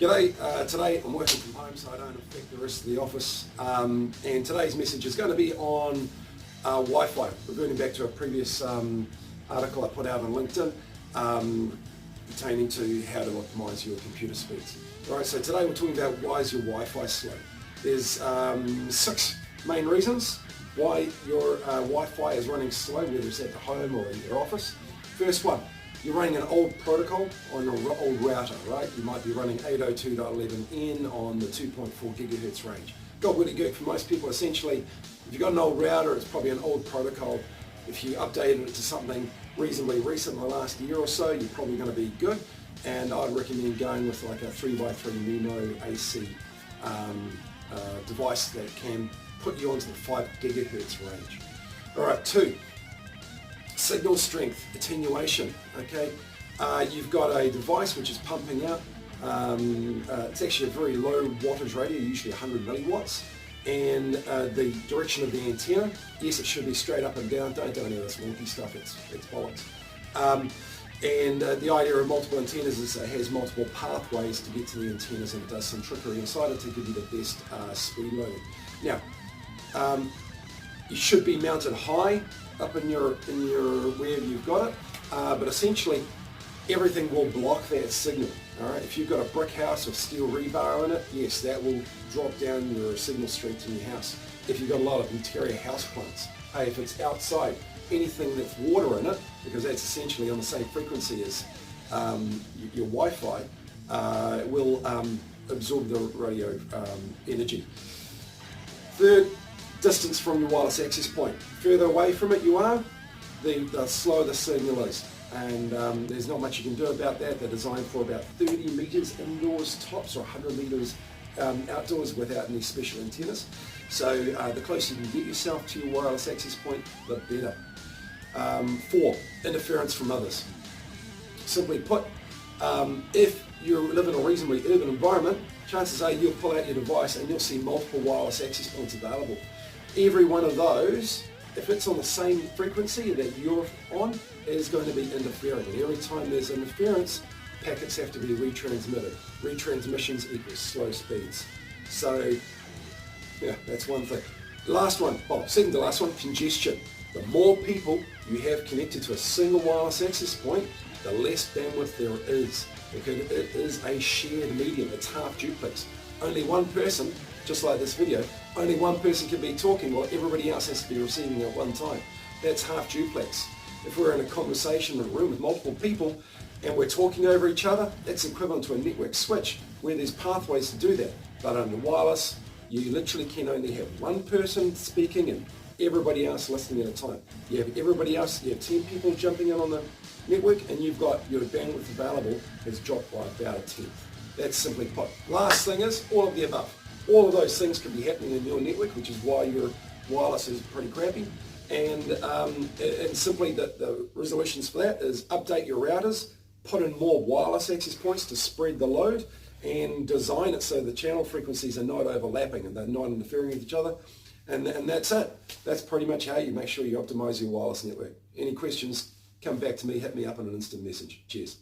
G'day, today I'm working from home so I don't affect the rest of the office, and today's message is going to be on Wi-Fi, reverting back to a previous article I put out on LinkedIn pertaining to how to optimize your computer speeds. Alright, so today we're talking about why is your Wi-Fi slow. There's 6 main reasons why your Wi-Fi is running slow, whether it's at home or in your office. First one, you're running an old protocol on an old router, right? You might be running 802.11n on the 2.4 gigahertz range. Gobbledygook for most people. Essentially, if you've got an old router, it's probably an old protocol. If you updated it to something reasonably recent in the last year or so, you're probably going to be good. And I'd recommend going with like a 3x3 MIMO AC device that can put you onto the 5 gigahertz range. All right, 2. Signal strength, attenuation, okay? You've got a device which is pumping out, it's actually a very low wattage radio, usually 100 milliwatts, and the direction of the antenna, yes, it should be straight up and down, don't do any of this wonky stuff, it's bollocks. And the idea of multiple antennas is it has multiple pathways to get to the antennas, and it does some trickery inside it to give you the best speed loading. Now, you should be mounted high up in your wherever you've got it, but essentially everything will block that signal. All right, if you've got a brick house with steel rebar in it, yes, that will drop down your signal strength in your house. If you've got a lot of interior house plants, hey, if it's outside, anything that's water in it, because that's essentially on the same frequency as your Wi-Fi, will absorb the radio energy. Third, distance from your wireless access point. Further away from it you are, the slower the signal is. And there's not much you can do about that. They're designed for about 30 meters indoors tops, or 100 meters outdoors without any special antennas. So the closer you can get yourself to your wireless access point, the better. 4, interference from others. Simply put, if you live in a reasonably urban environment, chances are you'll pull out your device and you'll see multiple wireless access points available. Every one of those, if it's on the same frequency that you're on, is going to be interfering. And every time there's interference, packets have to be retransmitted. Retransmissions equals slow speeds. So, yeah, that's one thing. Last one, second to last one, congestion. The more people you have connected to a single wireless access point, the less bandwidth there is, because it is a shared medium. It's half duplex. Only one person, just like this video, only one person can be talking while everybody else has to be receiving at one time. That's half duplex. If we're in a conversation in a room with multiple people and we're talking over each other, that's equivalent to a network switch where there's pathways to do that. But on the wireless, you literally can only have one person speaking and everybody else listening at a time. You have everybody else, you have 10 people jumping in on the network, and you've got your bandwidth available has dropped by about a tenth. That's simply put. Last thing is all of the above. All of those things can be happening in your network, which is why your wireless is pretty crappy. And simply the resolutions for that is update your routers, put in more wireless access points to spread the load, and design it so the channel frequencies are not overlapping and they're not interfering with each other. And that's it. That's pretty much how you make sure you optimize your wireless network. Any questions, come back to me, hit me up on an instant message. Cheers.